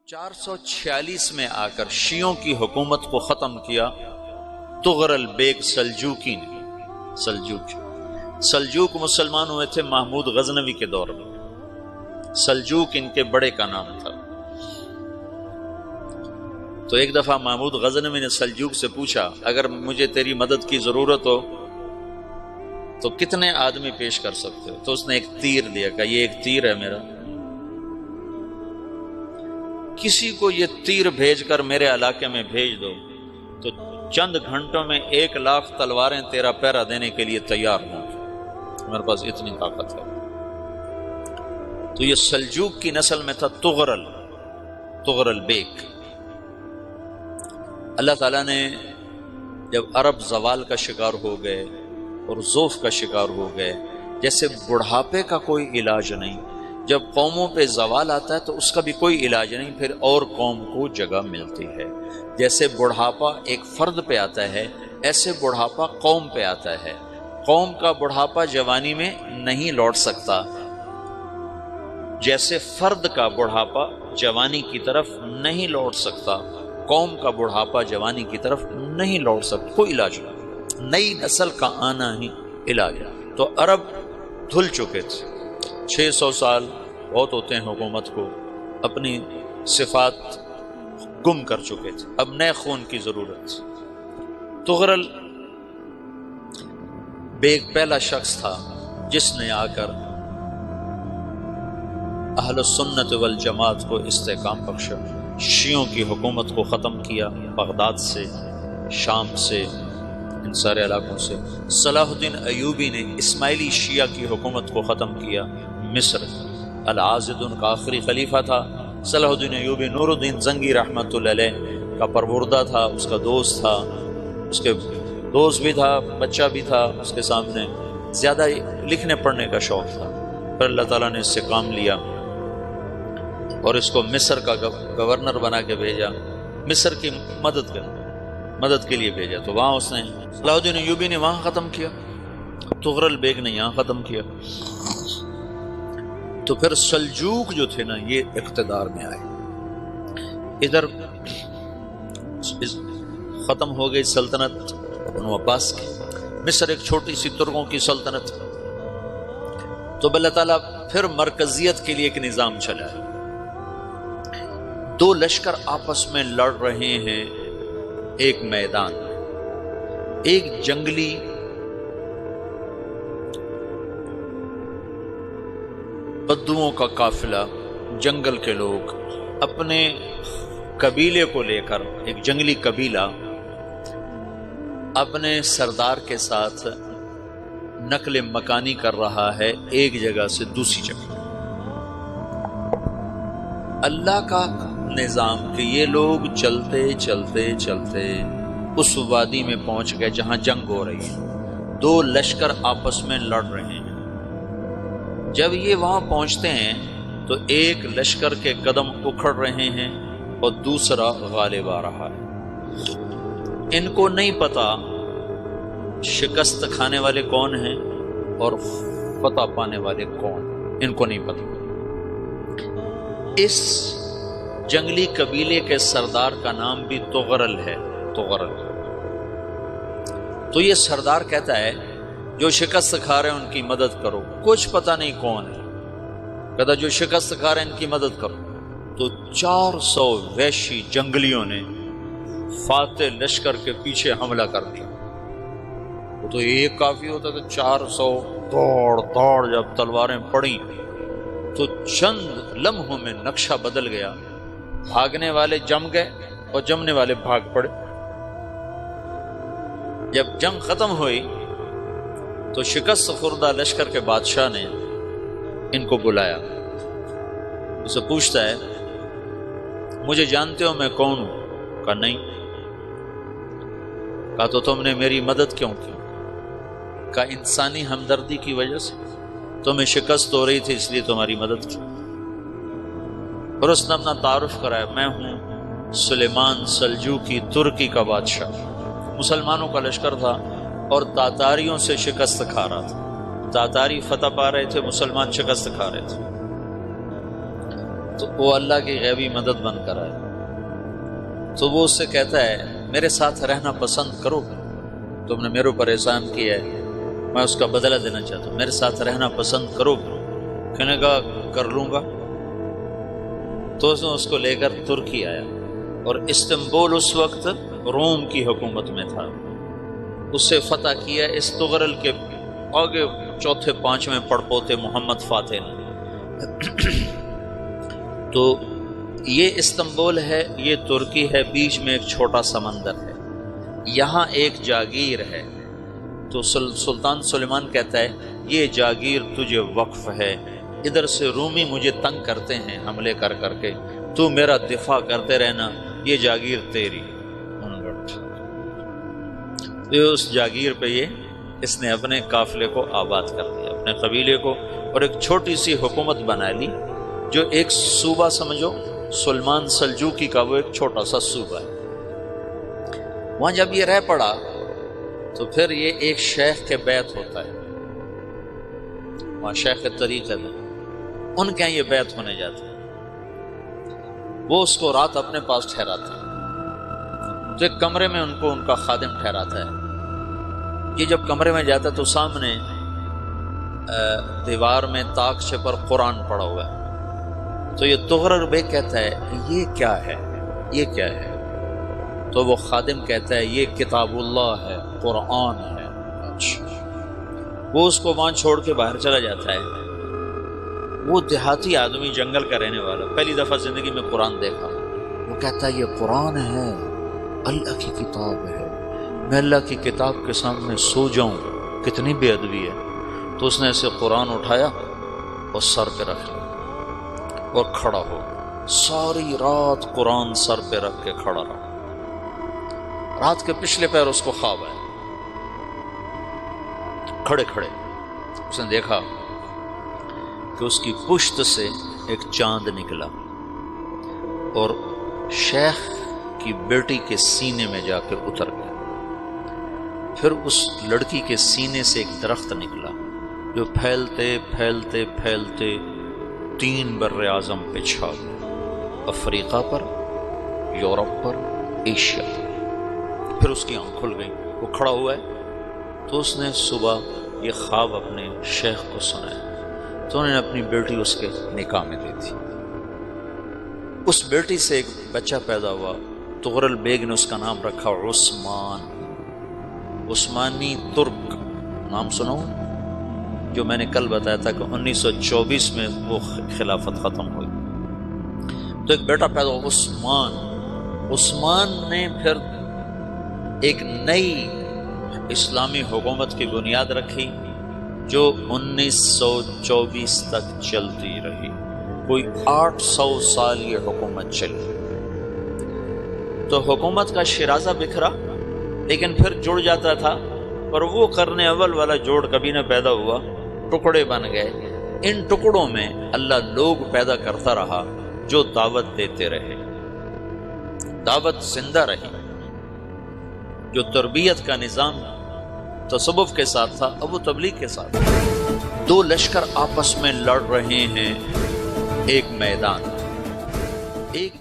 446 میں آ کر شیعوں کی حکومت کو ختم کیا تغرل بیگ سلجوکی نے۔ سلجوک مسلمان ہوئے تھے محمود غزنوی کے دور میں۔ سلجوک ان کے بڑے کا نام تھا۔ تو ایک دفعہ محمود غزنوی نے سلجوک سے پوچھا اگر مجھے تیری مدد کی ضرورت ہو تو کتنے آدمی پیش کر سکتے ہو؟ تو اس نے ایک تیر دیا، کہا یہ ایک تیر ہے میرا، کسی کو یہ تیر بھیج کر میرے علاقے میں بھیج دو تو چند گھنٹوں میں 1,00,000 تلواریں تیرا پہرا دینے کے لیے تیار ہوں، میرے پاس اتنی طاقت ہے۔ تو یہ سلجوک کی نسل میں تھا تغرل بیگ۔ اللہ تعالیٰ نے جب عرب زوال کا شکار ہو گئے اور ضعف کا شکار ہو گئے، جیسے بڑھاپے کا کوئی علاج نہیں، جب قوموں پہ زوال آتا ہے تو اس کا بھی کوئی علاج نہیں، پھر اور قوم کو جگہ ملتی ہے۔ جیسے بڑھاپا ایک فرد پہ آتا ہے، ایسے بڑھاپا قوم پہ آتا ہے۔ قوم کا بڑھاپا جوانی میں نہیں لوٹ سکتا، جیسے فرد کا بڑھاپا جوانی کی طرف نہیں لوٹ سکتا، قوم کا بڑھاپا جوانی کی طرف نہیں لوٹ سکتا۔ کوئی علاج نہیں، نئی نسل کا آنا ہی علاج ہے۔ تو عرب دھل چکے تھے، 600 سال بہت ہوتے ہیں حکومت کو، اپنی صفات گم کر چکے تھے، اب نئے خون کی ضرورت تھی۔ تغرل بیگ پہلا شخص تھا جس نے آ کر اہل سنت والجماعت کو استحکام بخشا، شیعوں کی حکومت کو ختم کیا، بغداد سے، شام سے، ان سارے علاقوں سے۔ صلاح الدین ایوبی نے اسماعیلی شیعہ کی حکومت کو ختم کیا، مصر۔ العاضد ان کا آخری خلیفہ تھا۔ صلاح الدین ایوبی نور الدین زنگی رحمۃ اللہ علیہ کا پروردہ تھا، اس کا دوست تھا، اس کے دوست بھی تھا، بچہ بھی تھا اس کے سامنے، زیادہ لکھنے پڑھنے کا شوق تھا۔ پھر اللہ تعالیٰ نے اس سے کام لیا اور اس کو مصر کا گورنر بنا کے بھیجا، مصر کی مدد کے لیے بھیجا۔ تو وہاں اس نے صلاح الدین ایوبی نے وہاں ختم کیا، تغرل بیگ نے یہاں ختم کیا۔ تو پھر سلجوک جو تھے نا، یہ اقتدار میں آئے، ادھر ختم ہو گئی سلطنت بنو عباس کی، مصر ایک چھوٹی سی ترکوں کی سلطنت۔ تو اللہ تعالیٰ پھر مرکزیت کے لیے ایک نظام چلا ہے۔ دو لشکر آپس میں لڑ رہے ہیں ایک میدان میں، ایک جنگلی بدوؤں کا قافلہ، جنگل کے لوگ اپنے قبیلے کو لے کر، ایک جنگلی قبیلہ اپنے سردار کے ساتھ نقل مکانی کر رہا ہے ایک جگہ سے دوسری جگہ۔ اللہ کا نظام کہ یہ لوگ چلتے چلتے چلتے اس وادی میں پہنچ گئے جہاں جنگ ہو رہی ہے، دو لشکر آپس میں لڑ رہے ہیں۔ جب یہ وہاں پہنچتے ہیں تو ایک لشکر کے قدم اکھڑ رہے ہیں اور دوسرا غالب آ رہا ہے۔ ان کو نہیں پتا شکست کھانے والے کون ہیں اور فتح پانے والے کون، ان کو نہیں پتا۔ اس جنگلی قبیلے کے سردار کا نام بھی تغرل ہے، تغرل۔ تو یہ سردار کہتا ہے جو شکست کھا رہے ہیں ان کی مدد کرو، کچھ پتہ نہیں کون ہے، کہتا جو شکست کھا رہے ہیں ان کی مدد کرو۔ تو 400 وحشی جنگلیوں نے فاتح لشکر کے پیچھے حملہ کر دیا۔ وہ تو ایک کافی ہوتا تھا، 400 دوڑ جب تلواریں پڑیں تو چند لمحوں میں نقشہ بدل گیا، بھاگنے والے جم گئے اور جمنے والے بھاگ پڑے۔ جب جنگ ختم ہوئی تو شکست خوردہ لشکر کے بادشاہ نے ان کو بلایا، اسے پوچھتا ہے مجھے جانتے ہو میں کون ہوں؟ کہا نہیں۔ کہا تو تم نے میری مدد کیوں کی؟ کہا انسانی ہمدردی کی وجہ سے، تمہیں شکست ہو رہی تھی اس لیے تمہاری مدد کی۔ اور اس نے اپنا تعارف کرایا، میں ہوں سلیمان سلجوکی، ترکی کا بادشاہ۔ مسلمانوں کا لشکر تھا اور تاتاریوں سے شکست کھا رہا تھا، تاتاری فتح پا رہے تھے، مسلمان شکست کھا رہے تھے۔ تو وہ اللہ کی غیبی مدد بن کر آئے، تو وہ اس سے کہتا ہے میرے ساتھ رہنا پسند کرو گے؟ تم نے میرے اوپر احسان کیا ہے، میں اس کا بدلہ دینا چاہتا ہوں، میرے ساتھ رہنا پسند کرو گے؟ کہنے کا کر لوں گا۔ تو اس کو لے کر ترکی آیا، اور استنبول اس وقت روم کی حکومت میں تھا، اسے فتح کیا اس تغرل کے آگے چوتھے پانچویں پڑپوتے محمد فاتح نے۔ تو یہ استنبول ہے، یہ ترکی ہے، بیچ میں ایک چھوٹا سمندر ہے، یہاں ایک جاگیر ہے۔ تو سلطان سلیمان کہتا ہے یہ جاگیر تجھے وقف ہے، ادھر سے رومی مجھے تنگ کرتے ہیں حملے کر کر کے، تو میرا دفاع کرتے رہنا، یہ جاگیر تیری۔ اس جاگیر پہ اس نے اپنے قافلے کو آباد کر دیا، اپنے قبیلے کو، اور ایک چھوٹی سی حکومت بنا لی، جو ایک صوبہ سمجھو سلمان سلجوقی کا، وہ ایک چھوٹا سا صوبہ ہے۔ وہاں جب یہ رہ پڑا تو پھر یہ ایک شیخ کے بیعت ہوتا ہے، وہاں شیخ طریقت ہے، ان کے یہ بیعت ہونے جاتے ہیں، وہ اس کو رات اپنے پاس ٹھہراتے ہیں، تو ایک کمرے میں ان کو ان کا خادم ٹھہراتا ہے۔ یہ جب کمرے میں جاتا ہے تو سامنے دیوار میں طاقچے پر قرآن پڑا ہوا ہے، تو یہ تغرل بیگ کہتا ہے یہ کیا ہے، یہ کیا ہے؟ تو وہ خادم کہتا ہے یہ کتاب اللہ ہے، قرآن ہے۔ وہ اس کو وہاں چھوڑ کے باہر چلا جاتا ہے۔ وہ دیہاتی آدمی، جنگل کا رہنے والا، پہلی دفعہ زندگی میں قرآن دیکھا، وہ کہتا ہے یہ قرآن ہے، اللہ کی کتاب ہے، میں اللہ کی کتاب کے سامنے سو جاؤں، کتنی بے ادبی ہے۔ تو اس نے اسے قرآن اٹھایا اور سر پہ رکھ لیا اور کھڑا ہو گیا، ساری رات قرآن سر پہ رکھ کے کھڑا رہا۔ رات کے پچھلے پہر اس کو خواب آیا، کھڑے کھڑے اس نے دیکھا کہ اس کی پشت سے ایک چاند نکلا اور شیخ کی بیٹی کے سینے میں جا کے اتر گیا۔ پھر اس لڑکی کے سینے سے ایک درخت نکلا جو پھیلتے پھیلتے پھیلتے 3 بر اعظم پہ چھا گیا، افریقہ پر، یورپ پر، ایشیا پر۔ پھر اس کی آنکھ کھل گئی، وہ کھڑا ہوا ہے، تو اس نے صبح یہ خواب اپنے شیخ کو سنایا، تو انہوں نے اپنی بیٹی اس کے نکاح میں دی تھی۔ اس بیٹی سے ایک بچہ پیدا ہوا، تغرل بیگ نے اس کا نام رکھا عثمان، عثمانی ترک نام سنو، جو میں نے کل بتایا تھا کہ 1924 میں وہ خلافت ختم ہوئی۔ تو ایک بیٹا پیدا ہوا عثمان۔ عثمان نے پھر ایک نئی اسلامی حکومت کی بنیاد رکھی جو 1924 تک چلتی رہی، کوئی 800 سال یہ حکومت چلی۔ تو حکومت کا شیرازہ بکھرا، لیکن پھر جڑ جاتا تھا، پر وہ قرن اول والا جوڑ کبھی نہ پیدا ہوا، ٹکڑے بن گئے۔ ان ٹکڑوں میں اللہ لوگ پیدا کرتا رہا جو دعوت دیتے رہے، دعوت زندہ رہی۔ جو تربیت کا نظام تصوف کے ساتھ تھا، اب وہ تبلیغ کے ساتھ۔ 2 لشکر آپس میں لڑ رہے ہیں ایک میدان، ایک